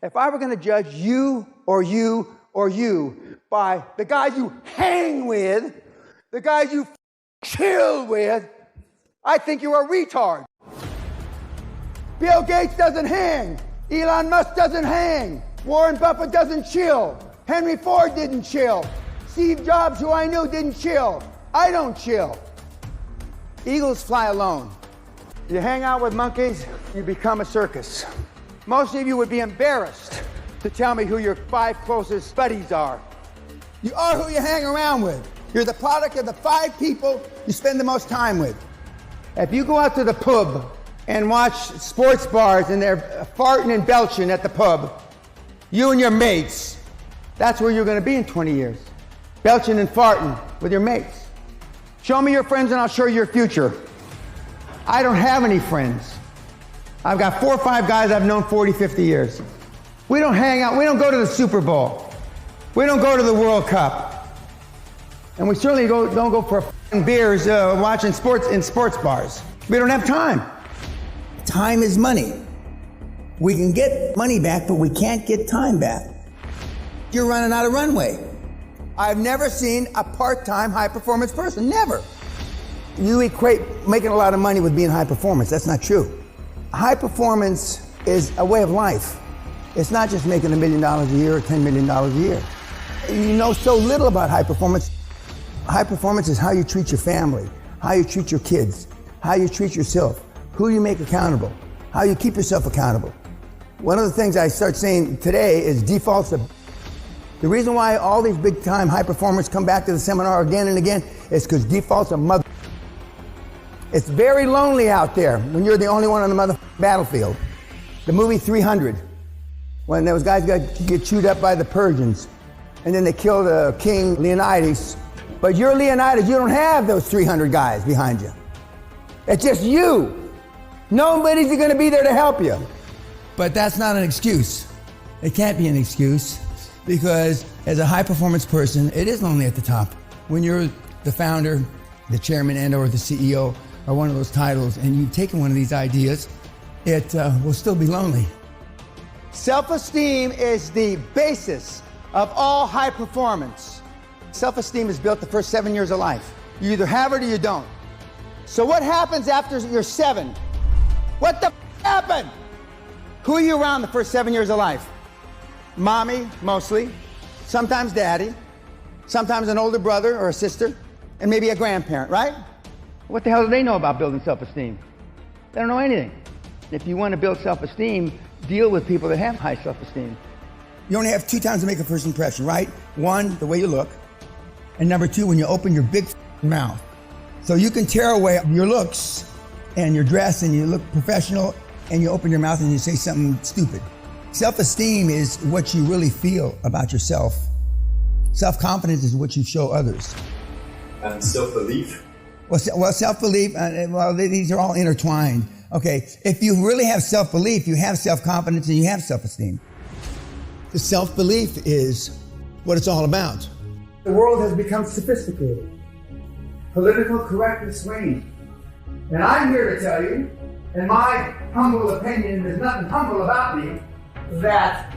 If I were going to judge you or you or you by the guys you hang with, the guys you chill with, I think you're a retard. Bill Gates doesn't hang. Elon Musk doesn't hang. Warren Buffett doesn't chill. Henry Ford didn't chill. Steve Jobs, who I knew, didn't chill. I don't chill. Eagles fly alone. You hang out with monkeys, you become a circus. Most of you would be embarrassed to tell me who your 5 closest buddies are. You are who you hang around with. You're the product of the 5 people you spend the most time with. If you go out to the pub and watch sports bars and they're farting and belching at the pub, you and your mates, that's where you're going to be in 20 years. Belching and farting with your mates. Show me your friends and I'll show you your future. I don't have any friends. I've got 4 or 5 guys I've known 40, 50 years. We don't hang out. We don't go to the Super Bowl. We don't go to the World Cup. And we certainly don't go for beers watching sports in sports bars. We don't have time. Time is money. We can get money back, but we can't get time back. You're running out of runway. I've never seen a part-time high-performance person, never. You equate making a lot of money with being high performance. That's not true. High performance is a way of life. It's not just making $1 million a year or $10 million a year. You know so little about high performance. High performance is how you treat your family, how you treat your kids, how you treat yourself, who you make accountable, how you keep yourself accountable. One of the things I start saying today is defaults. The reason why all these big time high performers come back to the seminar again and again is because defaults are mother. It's very lonely out there when you're the only one on the mother battlefield. The movie 300, when those guys get chewed up by the Persians, and then they kill King Leonidas. But you're Leonidas, you don't have those 300 guys behind you. It's just you. Nobody's gonna be there to help you. But that's not an excuse. It can't be an excuse because as a high performance person, it is lonely at the top. When you're the founder, the chairman and or the CEO, or one of those titles, and you've taken one of these ideas, it will still be lonely. Self-esteem is the basis of all high performance. Self-esteem is built the first 7 years of life. You either have it or you don't. So what happens after you're 7? What the happened? Who are you around the first 7 years of life? Mommy, mostly. Sometimes daddy. Sometimes an older brother or a sister. And maybe a grandparent, right? What the hell do they know about building self-esteem? They don't know anything. If you want to build self-esteem, deal with people that have high self-esteem. You only have 2 times to make a first impression, right? 1, the way you look. And number 2, when you open your big mouth. So you can tear away your looks and your dress and you look professional and you open your mouth and you say something stupid. Self-esteem is what you really feel about yourself. Self-confidence is what you show others. And self-belief? Well, self-belief, these are all intertwined. Okay, if you really have self-belief, you have self-confidence and you have self-esteem. The self-belief is what it's all about. The world has become sophisticated. Political correctness reigns. And I'm here to tell you, in my humble opinion, there's nothing humble about me, that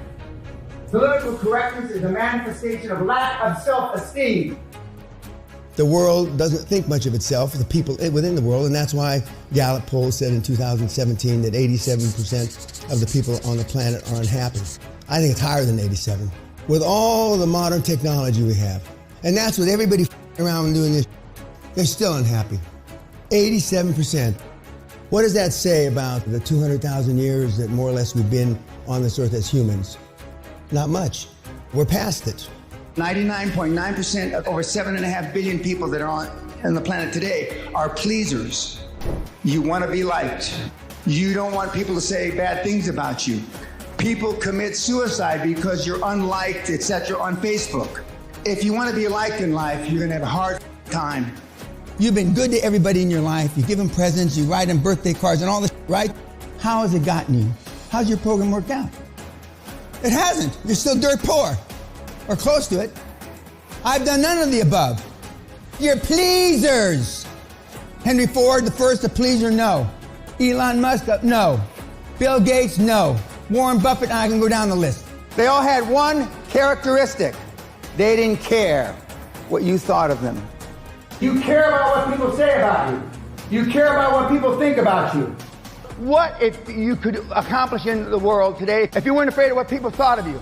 political correctness is a manifestation of lack of self-esteem. The world doesn't think much of itself, the people within the world, and that's why Gallup poll said in 2017 that 87% of the people on the planet are unhappy. I think it's higher than 87. With all the modern technology we have, and that's with everybody around doing this, they're still unhappy. 87%. What does that say about the 200,000 years that more or less we've been on this earth as humans? Not much. We're past it. 99.9% of over 7.5 billion people that are on the planet today are pleasers. You want to be liked. You don't want people to say bad things about you. People commit suicide because you're unliked, etc. on Facebook. If you want to be liked in life, you're going to have a hard time. You've been good to everybody in your life. You give them presents, you write them birthday cards and all this, right? How has it gotten you? How's your program worked out? It hasn't. You're still dirt poor. Or close to it. I've done none of the above. You're pleasers. Henry Ford, the first a pleaser, no. Elon Musk, no. Bill Gates, no. Warren Buffett, and I can go down the list. They all had one characteristic. They didn't care what you thought of them. You care about what people say about you. You care about what people think about you. What if you could accomplish in the world today if you weren't afraid of what people thought of you,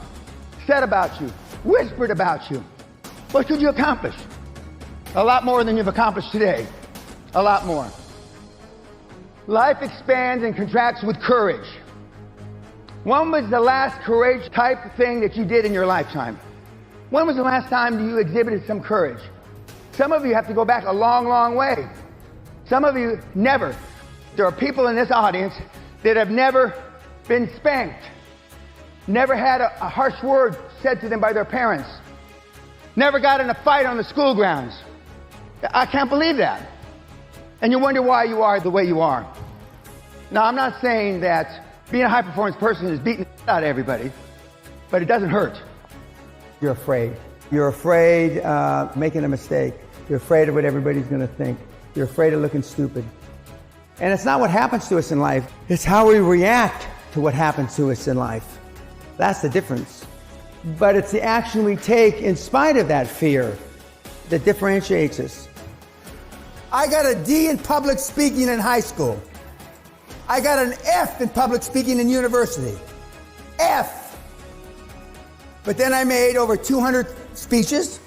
said about you, whispered about you? What could you accomplish? A lot more than you've accomplished today. A lot more. Life expands and contracts with courage. When was the last courage type thing that you did in your lifetime? When was the last time you exhibited some courage? Some of you have to go back a long, long way. Some of you never. There are people in this audience that have never been spanked, never had a harsh word said to them by their parents, never got in a fight on the school grounds. I can't believe that. And you wonder why you are the way you are. Now, I'm not saying that being a high-performance person is beating the out of everybody, but it doesn't hurt. You're afraid. You're afraid of making a mistake. You're afraid of what everybody's going to think. You're afraid of looking stupid. And it's not what happens to us in life. It's how we react to what happens to us in life. That's the difference. But it's the action we take in spite of that fear that differentiates us. I got a D in public speaking in high school. I got an F in public speaking in university. F. But then I made over 200 speeches.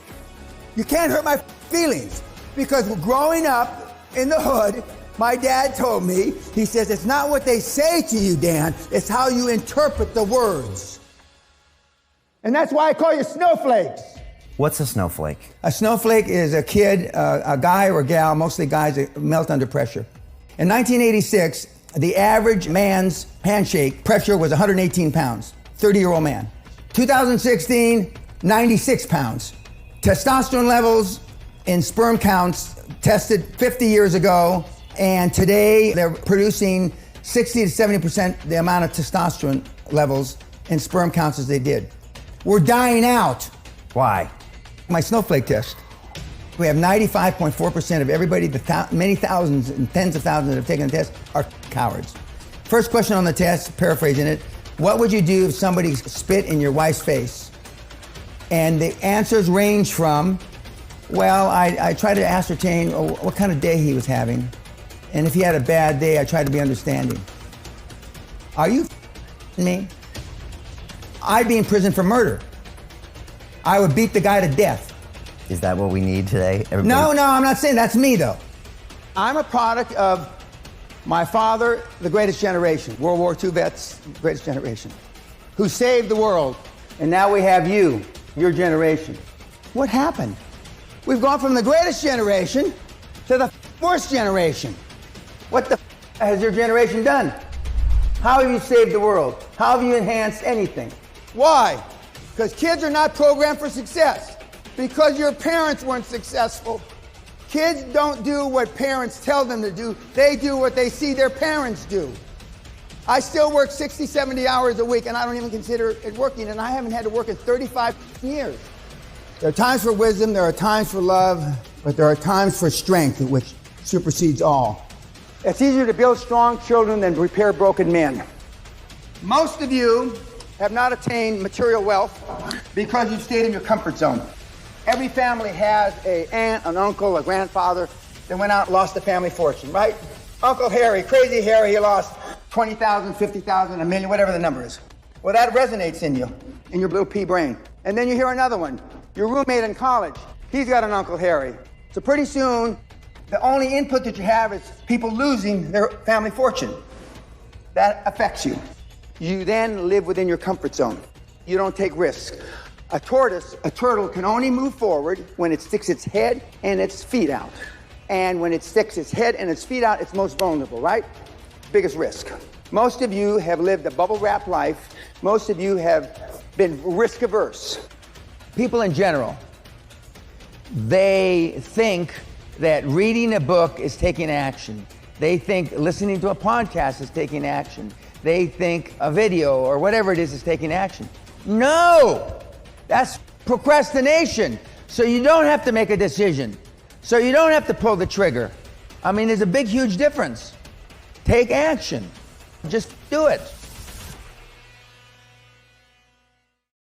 You can't hurt my feelings, because growing up in the hood, my dad told me, he says, it's not what they say to you, Dan, it's how you interpret the words. And that's why I call you snowflakes. What's a snowflake? A snowflake is a kid, a guy or gal, mostly guys that melt under pressure. In 1986, the average man's handshake pressure was 118 pounds, 30-year-old man. 2016, 96 pounds. Testosterone levels in sperm counts tested 50 years ago, and today they're producing 60 to 70% the amount of testosterone levels in sperm counts as they did. We're dying out. Why? My snowflake test. We have 95.4% of everybody, many thousands and tens of thousands that have taken the test are cowards. First question on the test, paraphrasing it, what would you do if somebody spit in your wife's face? And the answers range from, well, I tried to ascertain what kind of day he was having. And if he had a bad day, I tried to be understanding. Are you me? I'd be in prison for murder. I would beat the guy to death. Is that what we need today? Everybody? No, I'm not saying that's me, though. I'm a product of my father, the greatest generation, World War II vets, greatest generation, who saved the world. And now we have you, your generation. What happened? We've gone from the greatest generation to the worst generation. What the has your generation done? How have you saved the world? How have you enhanced anything? Why? Because kids are not programmed for success. Because your parents weren't successful. Kids don't do what parents tell them to do. They do what they see their parents do. I still work 60, 70 hours a week, and I don't even consider it working, and I haven't had to work in 35 years. There are times for wisdom, there are times for love, but there are times for strength, which supersedes all. It's easier to build strong children than repair broken men. Most of you have not attained material wealth because you've stayed in your comfort zone. Every family has an aunt, an uncle, a grandfather that went out and lost a family fortune, right? Uncle Harry, crazy Harry, he lost 20,000, 50,000, a million, whatever the number is. Well, that resonates in you, in your little pea brain. And then you hear another one. Your roommate in college, he's got an Uncle Harry. So pretty soon, the only input that you have is people losing their family fortune. That affects you. You then live within your comfort zone. You don't take risks. A turtle can only move forward when it sticks its head and its feet out. And when it sticks its head and its feet out, it's most vulnerable, right? Biggest risk. Most of you have lived a bubble-wrapped life. Most of you have been risk-averse. People in general, they think that reading a book is taking action. They think listening to a podcast is taking action. They think a video or whatever it is taking action. No! That's procrastination. So you don't have to make a decision. So you don't have to pull the trigger. I mean, there's a big, huge difference. Take action. Just do it.